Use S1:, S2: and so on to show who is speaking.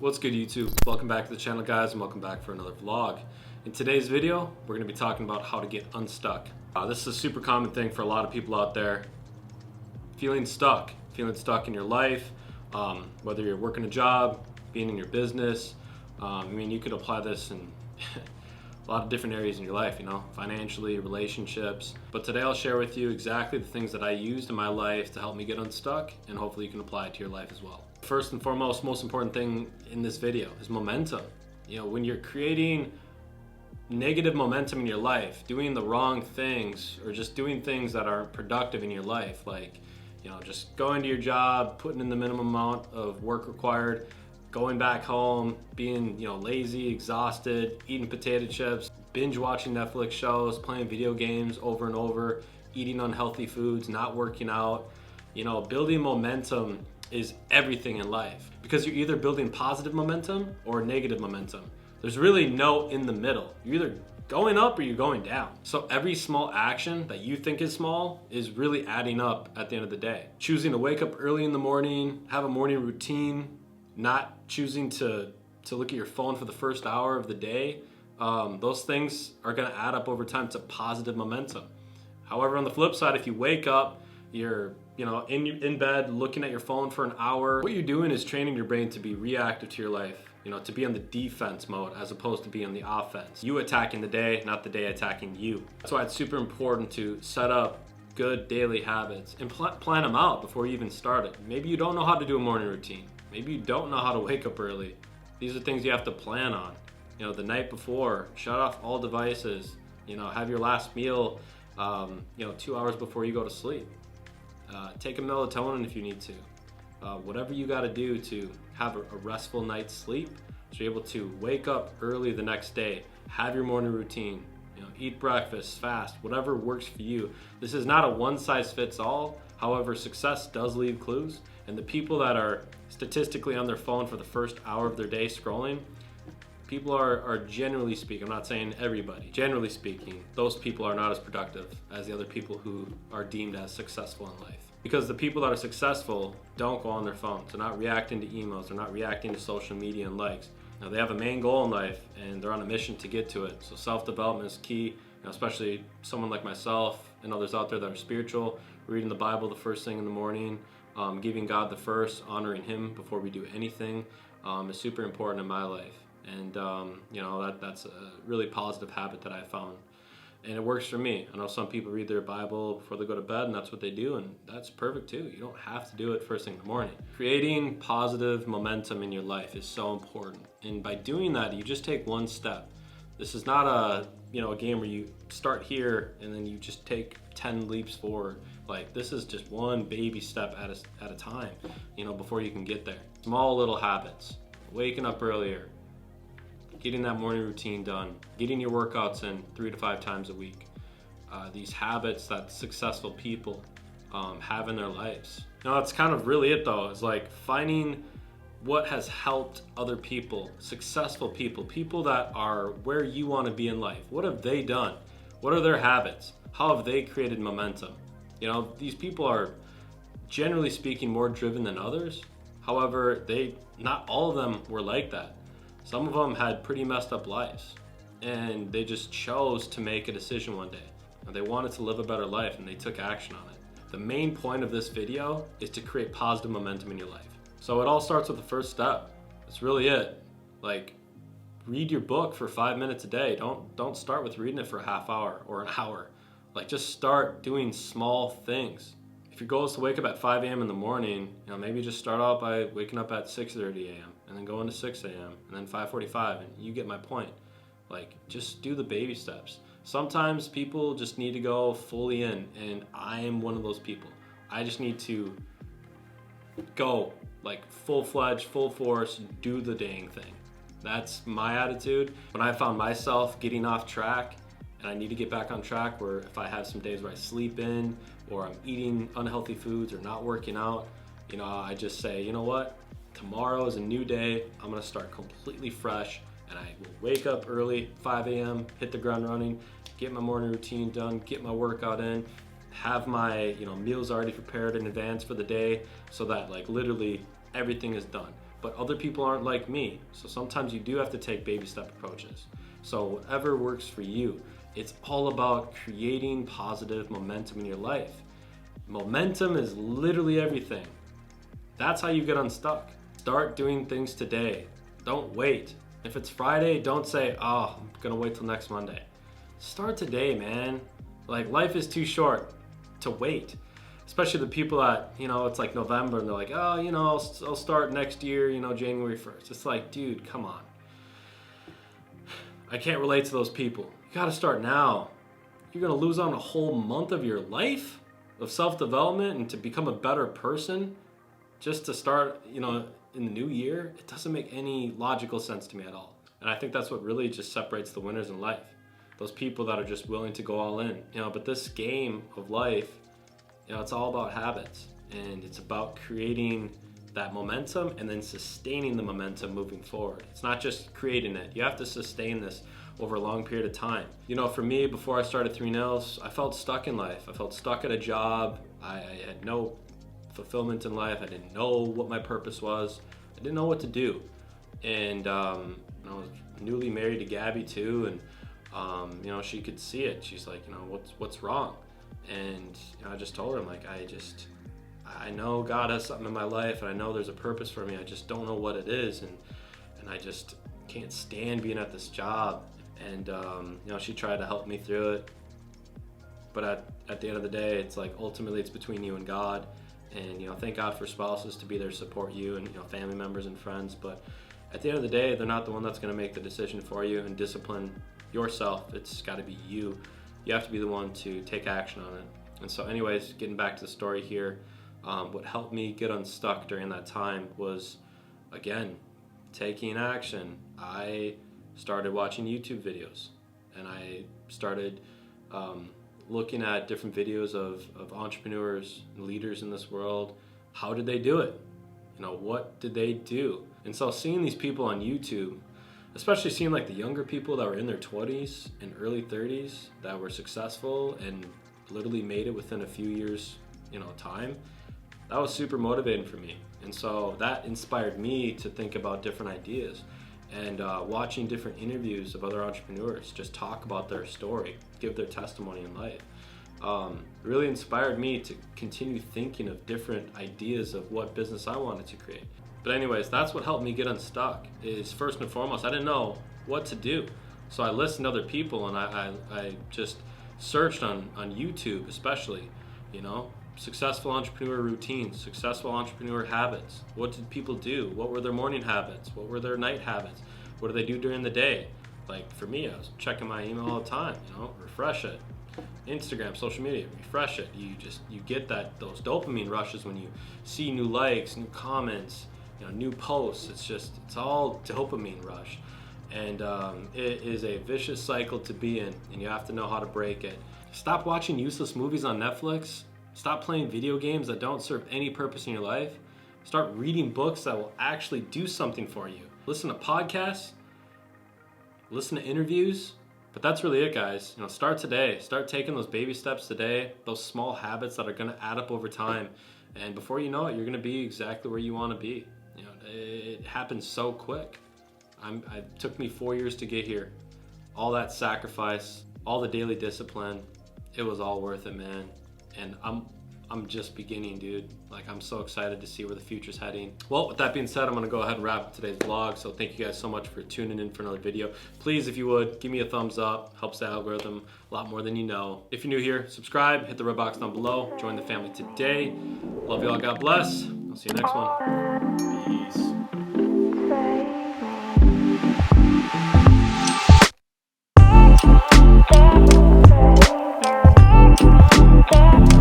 S1: What's good, YouTube? Welcome back to the channel, guys, and welcome back for another vlog. In today's video, we're going to be talking about how to get unstuck. This is a super common thing for a lot of people out there. Feeling stuck in your life, whether you're working a job, being in your business. You could apply this in a lot of different areas in your life, financially, relationships. But today I'll share with you exactly the things that I used in my life to help me get unstuck, and hopefully you can apply it to your life as well. First and foremost, most important thing in this video is momentum. When you're creating negative momentum in your life, doing the wrong things, or just doing things that aren't productive in your life, like just going to your job, putting in the minimum amount of work required, going back home, being lazy, exhausted, eating potato chips, binge watching Netflix shows, playing video games over and over, eating unhealthy foods, not working out. Building momentum is everything in life, because you're either building positive momentum or negative momentum. There's really no in the middle. You're either going up or you're going down. So every small action that you think is small is really adding up at the end of the day. Choosing to wake up early in the morning, have a morning routine, not choosing to look at your phone for the first hour of the day, those things are going to add up over time to positive momentum. However, on the flip side, if you wake up, you're in bed looking at your phone for an hour, what you're doing is training your brain to be reactive to your life, to be on the defense mode as opposed to be on the offense. You attacking the day, not the day attacking you. That's why it's super important to set up good daily habits and plan them out before you even start it. Maybe you don't know how to do a morning routine. Maybe you don't know how to wake up early. These are things you have to plan on. The night before, shut off all devices. Have your last meal 2 hours before you go to sleep. Take a melatonin if you need to. Whatever you got to do to have a restful night's sleep, so you're able to wake up early the next day, have your morning routine, eat breakfast, fast, whatever works for you. This is not a one-size-fits-all. However, success does leave clues, and the people that are statistically on their phone for the first hour of their day scrolling, people are generally speaking, I'm not saying everybody, generally speaking, those people are not as productive as the other people who are deemed as successful in life. Because the people that are successful don't go on their phones. They're not reacting to emails. They're not reacting to social media and likes. Now, they have a main goal in life and they're on a mission to get to it. So self-development is key, especially someone like myself and others out there that are spiritual, reading the Bible the first thing in the morning, giving God the first, honoring Him before we do anything is super important in my life. And that's a really positive habit that I found. And it works for me. I know some people read their Bible before they go to bed, and that's what they do, and that's perfect too. You don't have to do it first thing in the morning. Creating positive momentum in your life is so important. And by doing that, you just take one step. This is not a game where you start here and then you just take 10 leaps forward. Like, this is just one baby step at a time, before you can get there. Small little habits. Waking up earlier, getting that morning routine done, getting your workouts in 3 to 5 times a week. These habits that successful people have in their lives. That's kind of really it though. It's like finding what has helped other people, successful people, people that are where you want to be in life. What have they done? What are their habits? How have they created momentum? These people are generally speaking more driven than others. However, not all of them were like that. Some of them had pretty messed up lives, and they just chose to make a decision one day. And they wanted to live a better life, and they took action on it. The main point of this video is to create positive momentum in your life. So it all starts with the first step. That's really it. Like, read your book for 5 minutes a day. Don't start with reading it for a half hour or an hour. Like, just start doing small things. If your goal is to wake up at 5 a.m. in the morning, maybe just start out by waking up at 6:30 a.m. and then go into 6 a.m. and then 5:45, and you get my point. Like, just do the baby steps. Sometimes people just need to go fully in, and I am one of those people. I just need to go like full-fledged, full force, do the dang thing. That's my attitude. When I found myself getting off track, and I need to get back on track, where if I have some days where I sleep in, or I'm eating unhealthy foods, or not working out, I just say, you know what? Tomorrow is a new day. I'm gonna start completely fresh, and I will wake up early, 5 a.m., hit the ground running, get my morning routine done, get my workout in, have my meals already prepared in advance for the day, so that literally everything is done. but other people aren't like me. So sometimes you do have to take baby step approaches. So whatever works for you. It's all about creating positive momentum in your life. Momentum is literally everything. That's how you get unstuck. Start doing things today. Don't wait. If it's Friday, don't say, oh, I'm gonna wait till next Monday. Start today, man. Like, life is too short to wait. Especially the people that, it's like November and they're like, oh, I'll start next year, January 1st. It's like, dude, come on. I can't relate to those people. You gotta start now. You're gonna lose on a whole month of your life of self-development and to become a better person just to start, in the new year. It doesn't make any logical sense to me at all. And I think that's what really just separates the winners in life. Those people that are just willing to go all in. But this game of life, it's all about habits, and it's about creating that momentum and then sustaining the momentum moving forward. It's not just creating it. You have to sustain this over a long period of time. For me, before I started 3 Nails, I felt stuck in life. I felt stuck at a job. I had no fulfillment in life. I didn't know what my purpose was. I didn't know what to do. And I was newly married to Gabby too, and she could see it. She's like, what's wrong? And I just told her, I'm like, I know God has something in my life, and I know there's a purpose for me. I just don't know what it is, and I just can't stand being at this job. And she tried to help me through it, but at the end of the day, it's like ultimately it's between you and God. And thank God for spouses to be there to support you, and family members and friends. But at the end of the day, they're not the one that's going to make the decision for you and discipline yourself. It's got to be you. You have to be the one to take action on it. And so anyways, getting back to the story here, what helped me get unstuck during that time was, again, taking action. I started watching YouTube videos, and I started looking at different videos of entrepreneurs and leaders in this world. How did they do it? What did they do? And so seeing these people on YouTube, especially seeing like the younger people that were in their 20s and early 30s that were successful and literally made it within a few years, time, that was super motivating for me. And so that inspired me to think about different ideas. And watching different interviews of other entrepreneurs just talk about their story, give their testimony in life, really inspired me to continue thinking of different ideas of what business I wanted to create. But anyways, that's what helped me get unstuck, is first and foremost, I didn't know what to do. So I listened to other people, and I just searched on YouTube especially, successful entrepreneur routines, successful entrepreneur habits. What did people do? What were their morning habits? What were their night habits? What do they do during the day? Like for me, I was checking my email all the time, refresh it. Instagram, social media, refresh it. You get those dopamine rushes when you see new likes, new comments, new posts. It's all dopamine rush. And it is a vicious cycle to be in, and you have to know how to break it. Stop watching useless movies on Netflix. Stop playing video games that don't serve any purpose in your life. Start reading books that will actually do something for you. Listen to podcasts. Listen to interviews. But that's really it, guys. Start today. Start taking those baby steps today, those small habits that are going to add up over time. And before you know it, you're going to be exactly where you want to be. It happens so quick. It took me 4 years to get here. All that sacrifice, all the daily discipline, it was all worth it, man. And I'm just beginning, dude. Like, I'm so excited to see where the future's heading. Well, with that being said, I'm gonna go ahead and wrap up today's vlog. So thank you guys so much for tuning in for another video. Please, if you would, give me a thumbs up. Helps the algorithm a lot more than you know. If you're new here, subscribe, hit the red box down below. Join the family today. Love you all, God bless. I'll see you next one. Peace. Yeah.